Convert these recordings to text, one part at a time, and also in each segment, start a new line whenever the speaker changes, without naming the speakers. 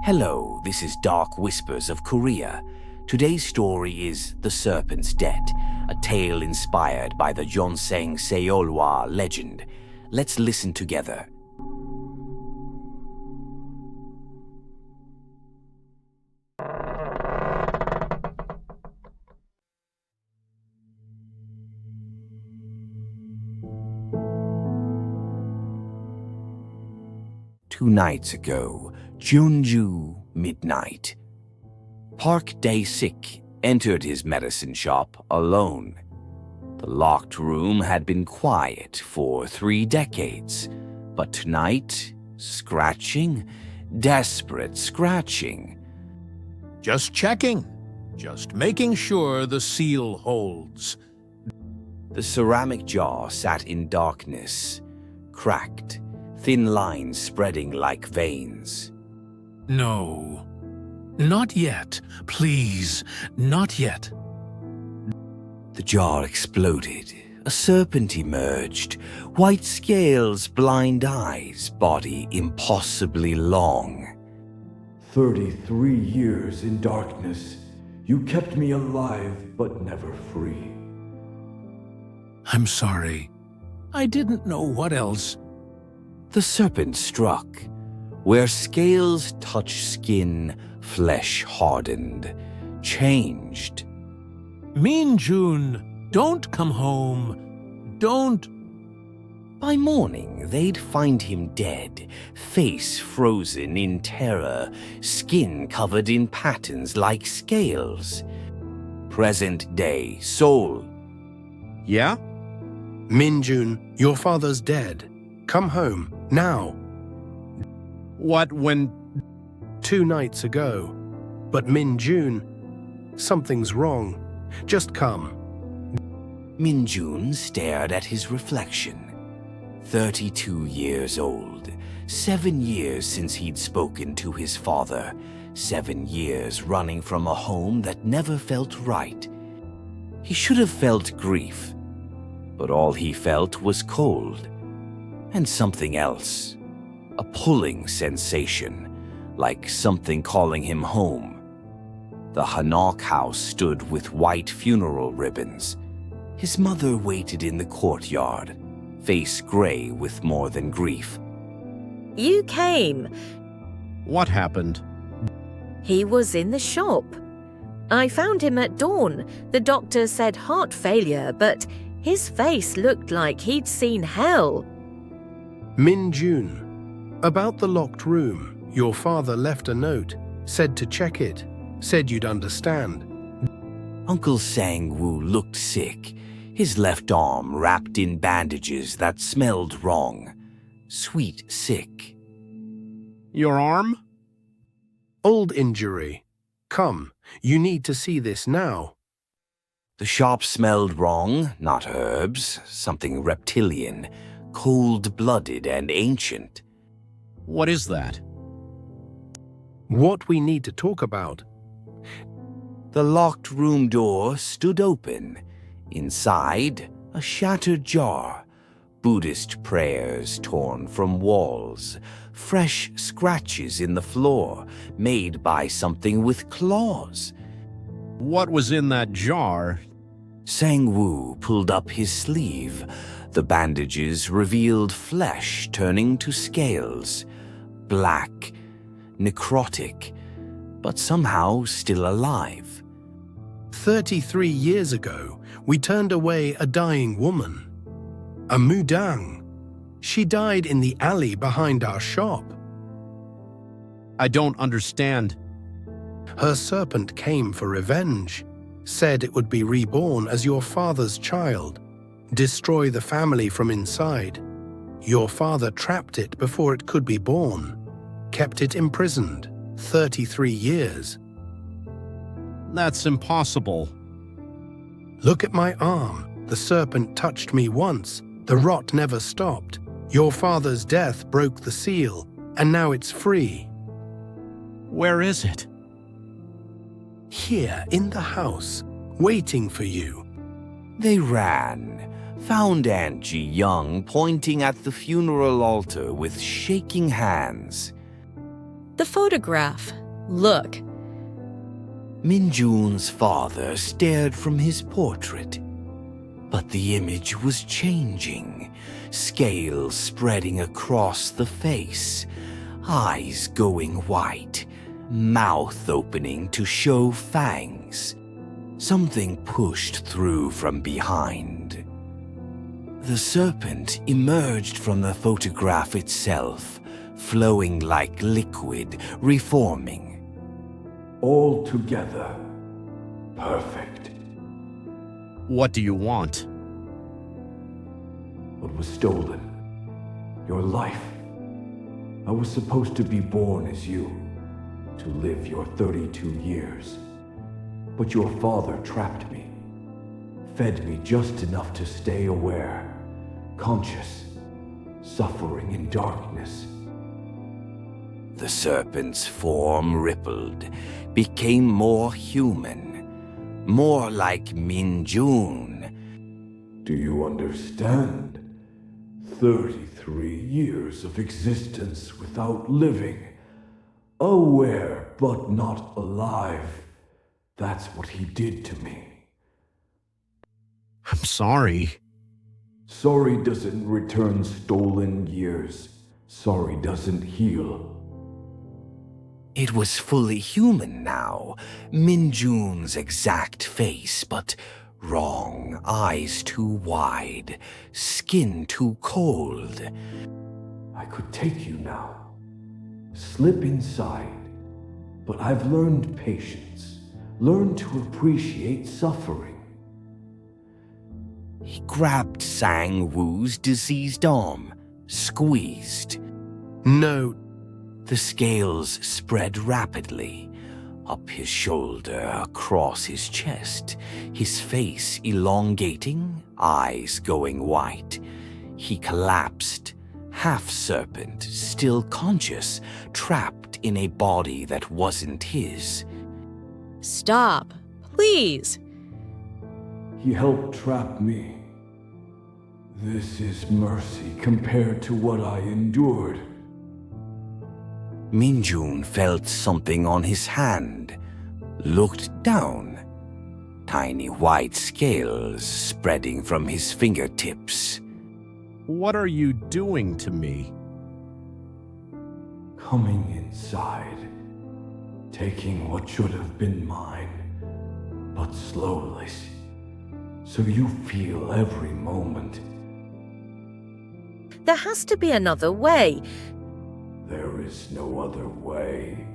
Hello, this is Dark Whispers of Korea. Today's story is The Serpent's Debt, a tale inspired by the Jeonsaeng Seolhwa legend. Let's listen together. Two nights ago, Jeonju midnight. Park Dae-sik entered his medicine shop alone. The locked room had been quiet for 3 decades, but tonight, scratching, desperate scratching.
Just checking. Just making sure the seal holds.
The ceramic jar sat in darkness, cracked, thin lines spreading like veins.
No. Not yet. Please, not yet.
The jar exploded. A serpent emerged. White scales, blind eyes, body impossibly long.
33 years in darkness. You kept me alive, but never free.
I'm sorry. I didn't know what else.
The serpent struck. Where scales touch skin, flesh hardened, changed.
Min-jun, don't come home. Don't.
By morning, they'd find him dead, face frozen in terror, skin covered in patterns like scales. Present day, Seoul.
Yeah? Min-jun, your father's dead. Come home, now. What, when? 2 nights ago. But Min-jun, something's wrong. Just come.
Min-jun stared at his reflection. 32 years old. 7 years since he'd spoken to his father. 7 years running from a home that never felt right. He should have felt grief, but all he felt was cold. And something else. A pulling sensation, like something calling him home. The Hanok house stood with white funeral ribbons. His mother waited in the courtyard, face gray with more than grief.
You came.
What happened?
He was in the shop. I found him at dawn. The doctor said heart failure, but his face looked like he'd seen hell.
Min-jun, about the locked room, your father left a note, said to check it, said you'd understand.
Uncle Sang-woo looked sick, his left arm wrapped in bandages that smelled wrong. Sweet sick.
Your arm? Old injury. Come, you need to see this now.
The shop smelled wrong, not herbs, something reptilian, cold-blooded and ancient.
What is that? What we need to talk about.
The locked room door stood open. Inside, a shattered jar. Buddhist prayers torn from walls. Fresh scratches in the floor, made by something with claws.
What was in that jar?
Sang-woo pulled up his sleeve. The bandages revealed flesh turning to scales. Black, necrotic, but somehow still alive.
33 years ago, we turned away a dying woman. A mudang. She died in the alley behind our shop. I don't understand. Her serpent came for revenge. Said it would be reborn as your father's child. Destroy the family from inside. Your father trapped it before it could be born. Kept it imprisoned. 33 years. That's impossible. Look at my arm. The serpent touched me once. The rot never stopped. Your father's death broke the seal, and now it's free. Where is it? Here, in the house, waiting for you.
They ran, found Aunt Ji-young pointing at the funeral altar with shaking hands.
The photograph. Look.
Min-jun's father stared from his portrait, but the image was changing, scales spreading across the face, eyes going white, mouth opening to show fangs. Something pushed through from behind. The serpent emerged from the photograph itself, flowing like liquid, reforming.
All together. Perfect.
What do you want?
What was stolen? Your life. I was supposed to be born as you, to live your 32 years. But your father trapped me, fed me just enough to stay aware, conscious, suffering in darkness.
The serpent's form rippled, became more human, more like Min-jun.
Do you understand? 33 years of existence without living. Aware but not alive. That's what he did to me.
I'm sorry.
Sorry doesn't return stolen years. Sorry doesn't heal.
It was fully human now, Min-jun's exact face, but wrong, eyes too wide, skin too cold.
I could take you now, slip inside, but I've learned patience, learned to appreciate suffering.
He grabbed Sang-woo's diseased arm, squeezed.
No,
The scales spread rapidly, up his shoulder, across his chest, his face elongating, eyes going white. He collapsed, half serpent, still conscious, trapped in a body that wasn't his.
Stop, please.
He helped trap me. This is mercy compared to what I endured.
Min-jun felt something on his hand, looked down. Tiny white scales spreading from his fingertips.
What are you doing to me?
Coming inside, taking what should have been mine, but slowly, so you feel every moment.
There has to be another way.
There is no other way,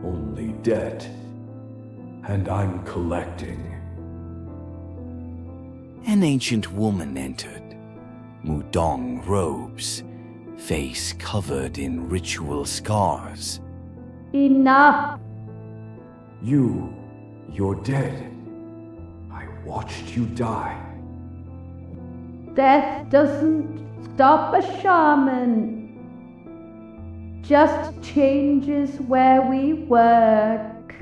only debt, and I'm collecting.
An ancient woman entered, mudong robes, face covered in ritual scars.
Enough!
You're dead. I watched you die.
Death doesn't stop a shaman. Just changes where we work.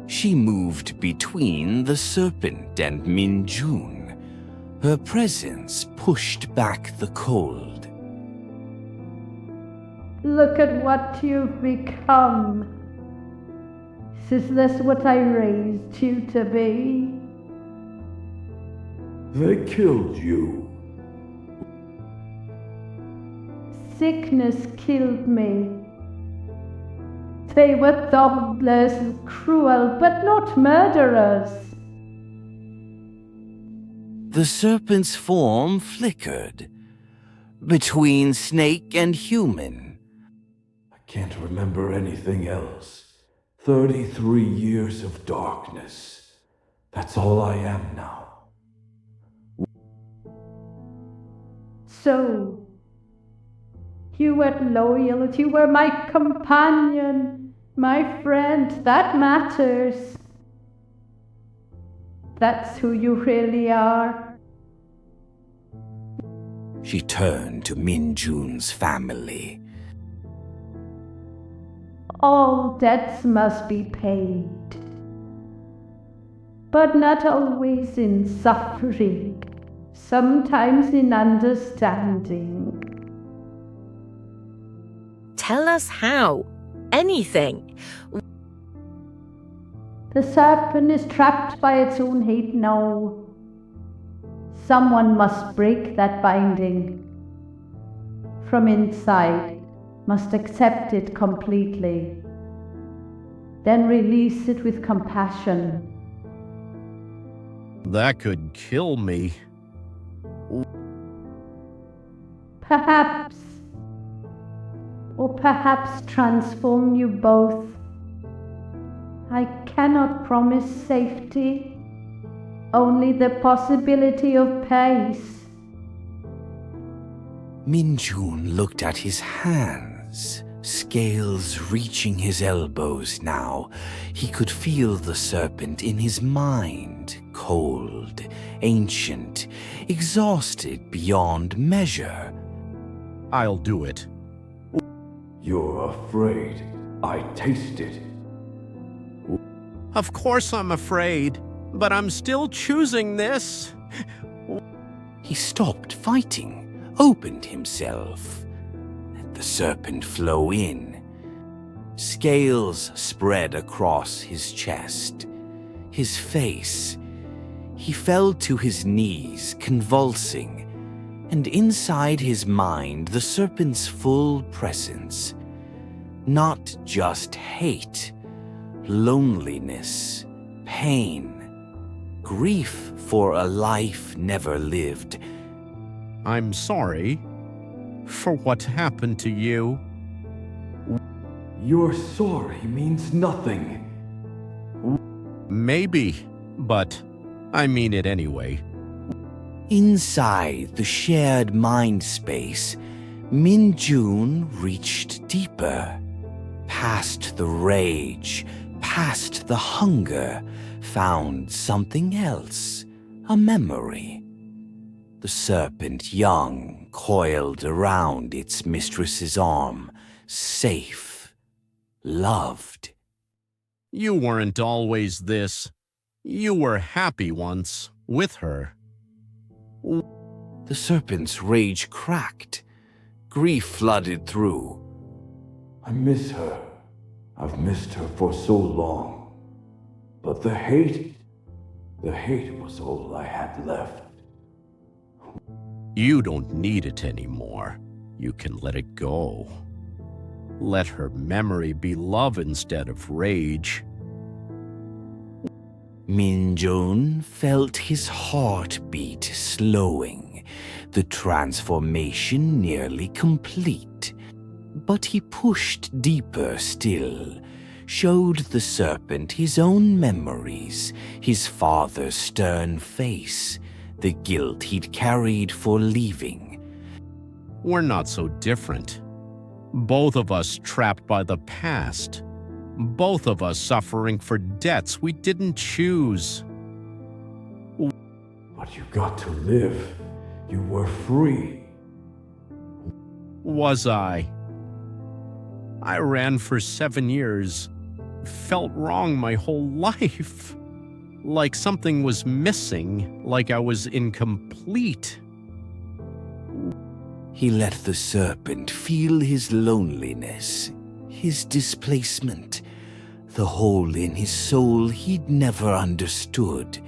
She moved between the serpent and Min-jun. Her presence pushed back the cold.
Look at what you've become. Is this what I raised you to be?
They killed you.
Sickness killed me. They were thoughtless and cruel, but not murderers.
The serpent's form flickered, between snake and human.
I can't remember anything else. 33 years of darkness. That's all I am now.
So, you were loyal, you were my companion, my friend, that matters. That's who you really are.
She turned to Min-jun's family.
All debts must be paid, but not always in suffering, sometimes in understanding.
Tell us how. Anything.
The serpent is trapped by its own hate now. Someone must break that binding. From inside, must accept it completely. Then release it with compassion.
That could kill me.
Perhaps, or perhaps transform you both. I cannot promise safety, only the possibility of peace.
Min-jun looked at his hands, scales reaching his elbows now. He could feel the serpent in his mind, cold, ancient, exhausted beyond measure.
I'll do it.
You're afraid. I taste it.
Of course I'm afraid, but I'm still choosing this.
He stopped fighting, opened himself. Let the serpent flow in. Scales spread across his chest, his face. He fell to his knees, convulsing, and inside his mind the serpent's full presence. Not just hate, loneliness, pain, grief for a life never lived.
I'm sorry for what happened to you.
Your sorry means nothing.
Maybe, but I mean it anyway.
Inside the shared mind space, Min-jun reached deeper, past the rage, past the hunger, found something else, a memory. The serpent young coiled around its mistress's arm, safe, loved.
You weren't always this. You were happy once, with her.
The serpent's rage cracked. Grief flooded through.
I miss her. I've missed her for so long. But the hate was all I had left.
You don't need it anymore. You can let it go. Let her memory be love instead of rage.
Min-jun felt his heartbeat slowing, the transformation nearly complete. But he pushed deeper still, showed the serpent his own memories, his father's stern face, the guilt he'd carried for leaving.
We're not so different. Both of us trapped by the past. Both of us suffering for debts we didn't choose.
But you got to live. You were free.
Was I? I ran for 7 years. Felt wrong my whole life. Like something was missing, like I was incomplete.
He let the serpent feel his loneliness, his displacement, the hole in his soul he'd never understood.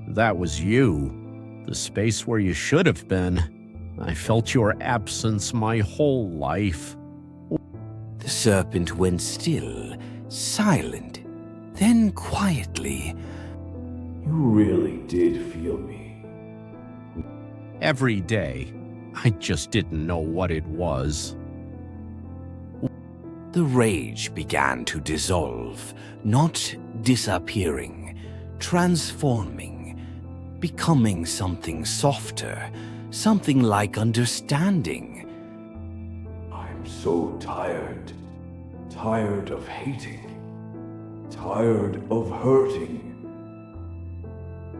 That was you, the space where you should have been. I felt your absence my whole life.
The serpent went still, silent, then quietly.
You really did feel me.
Every day, I just didn't know what it was.
The rage began to dissolve, not disappearing, transforming, becoming something softer, something like understanding.
I'm so tired. Tired of hating. Tired of hurting.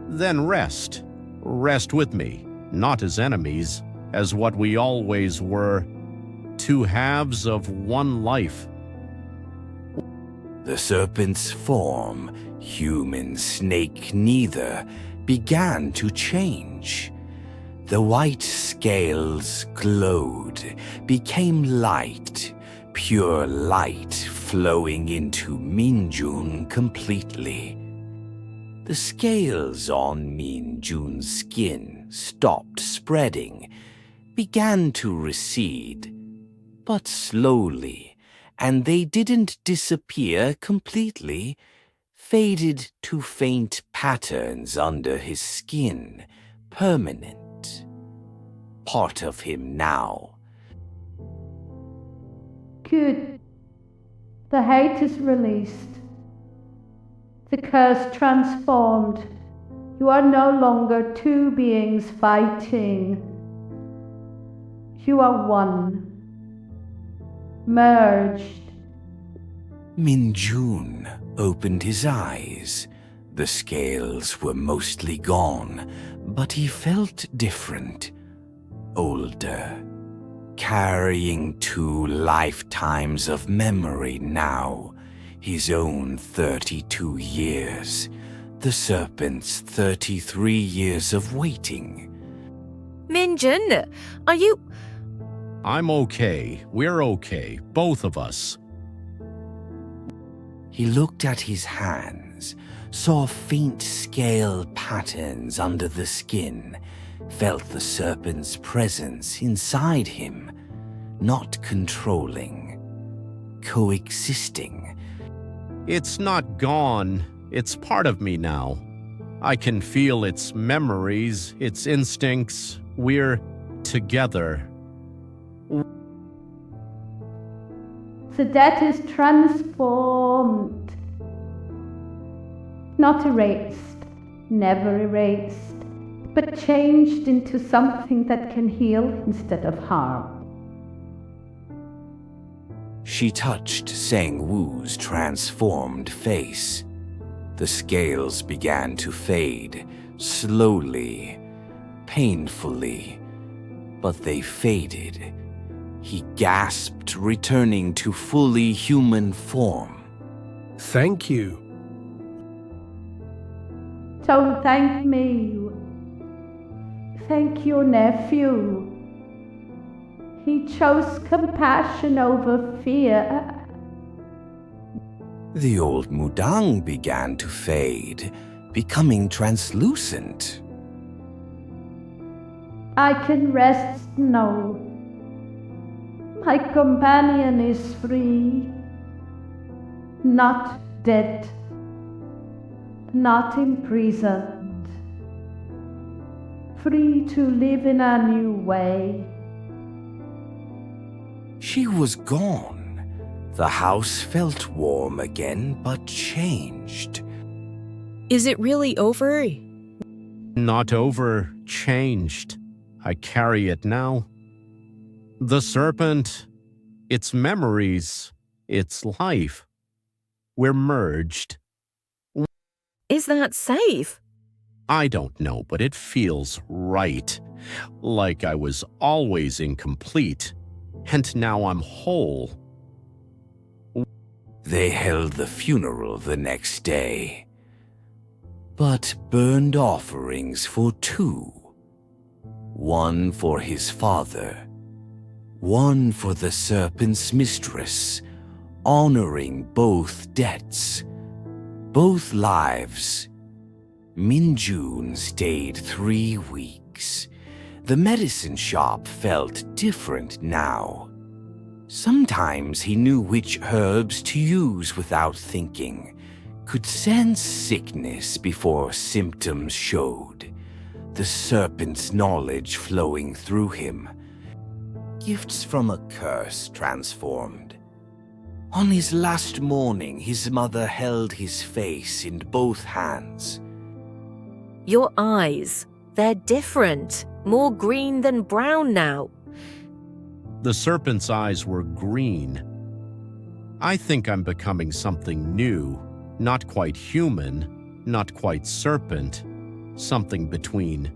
Then rest. Rest with me, not as enemies, as what we always were. Two halves of one life.
The serpent's form, human, snake, neither, began to change. The white scales glowed, became light, pure light flowing into Min-jun completely. The scales on Min-jun's skin stopped spreading, began to recede, but slowly, and they didn't disappear completely, faded to faint patterns under his skin, permanent. Part of him now.
Good. The hate is released. The curse transformed. You are no longer two beings fighting. You are one. Merged.
Min-jun opened his eyes. The scales were mostly gone, but he felt different. Older. Carrying 2 lifetimes of memory now. His own 32 years. The Serpent's 33 years of waiting.
Min-jun, are you...
I'm okay. We're okay. Both of us.
He looked at his hands, saw faint scale patterns under the skin, felt the Serpent's presence inside him, not controlling, coexisting.
It's not gone. It's part of me now. I can feel its memories, its instincts. We're together.
The debt is transformed. Not erased, never erased, but changed into something that can heal instead of harm.
She touched Sang-woo's transformed face. The scales began to fade, slowly, painfully, but they faded. He gasped, returning to fully human form.
Thank you.
Don't thank me. Thank your nephew. He chose compassion over fear.
The old mudang began to fade, becoming translucent.
I can rest now. My companion is free, not dead, not imprisoned, free to live in a new way.
She was gone. The house felt warm again, but changed.
Is it really over?
Not over, changed. I carry it now. The Serpent, its memories, its life. We're merged.
Is that safe?
I don't know, but it feels right. Like I was always incomplete, and now I'm whole.
They held the funeral the next day, but burned offerings for 2. One for his father, one for the Serpent's mistress, honoring both debts, both lives. Min-jun stayed 3 weeks. The medicine shop felt different now. Sometimes he knew which herbs to use without thinking, could sense sickness before symptoms showed. The Serpent's knowledge flowing through him. Gifts from a curse transformed. On his last morning, his mother held his face in both hands.
Your eyes, they're different, more green than brown now.
The Serpent's eyes were green. I think I'm becoming something new, not quite human, not quite serpent, something between.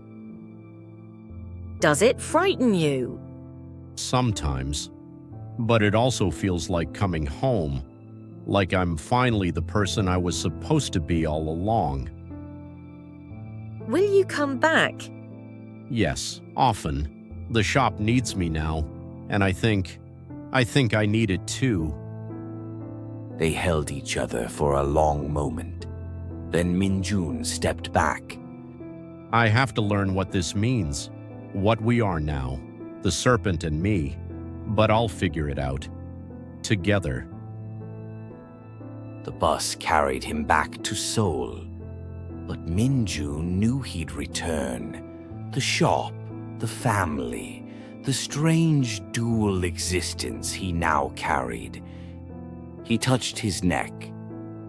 Does it frighten you?
Sometimes. But it also feels like coming home, like I'm finally the person I was supposed to be all along.
Will you come back?
Yes, often. The shop needs me now, and I think I think I need it too.
They held each other for a long moment. Then Min-jun stepped back.
I have to learn what this means, what we are now, the Serpent and me, but I'll figure it out. Together.
The bus carried him back to Seoul, but Min-jun knew he'd return. The shop, the family, the strange dual existence he now carried. He touched his neck,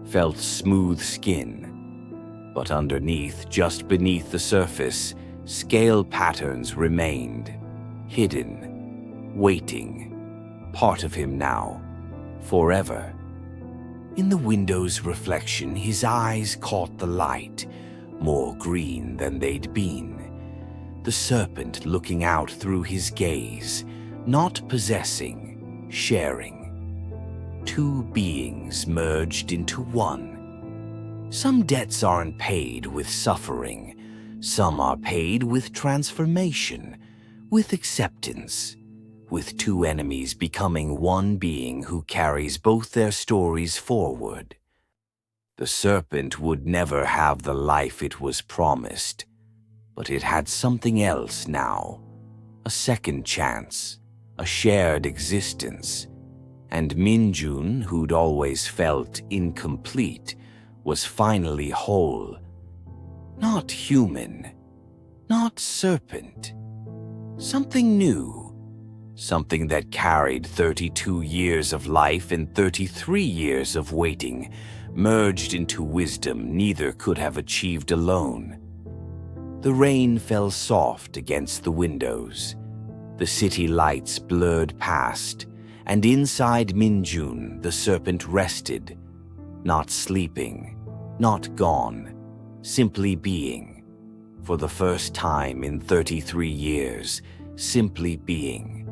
felt smooth skin, but underneath, just beneath the surface, scale patterns remained, hidden, waiting, part of him now, forever. In the window's reflection, his eyes caught the light, more green than they'd been. The serpent looking out through his gaze, not possessing, sharing. Two beings merged into one. Some debts aren't paid with suffering. Some are paid with transformation, with acceptance, with two enemies becoming one being who carries both their stories forward. The serpent would never have the life it was promised, but it had something else now, a second chance, a shared existence. And Min-jun, who'd always felt incomplete, was finally whole. Not human, not serpent. Something new, something that carried 32 years of life and 33 years of waiting, merged into wisdom neither could have achieved alone. The rain fell soft against the windows. The city lights blurred past, and inside Min-jun, the serpent rested, not sleeping, not gone, simply being. For the first time in 33 years, simply being.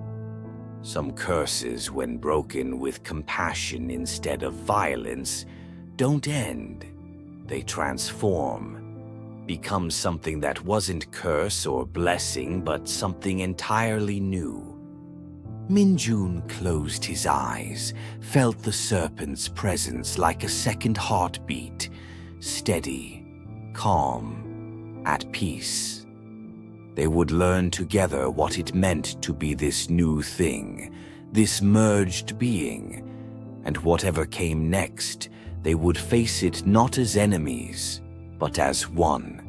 Some curses, when broken with compassion instead of violence, don't end. They transform, become something that wasn't curse or blessing, but something entirely new. Min-jun closed his eyes, felt the serpent's presence like a second heartbeat, steady, calm, at peace. They would learn together what it meant to be this new thing, this merged being, and whatever came next, they would face it not as enemies, but as one.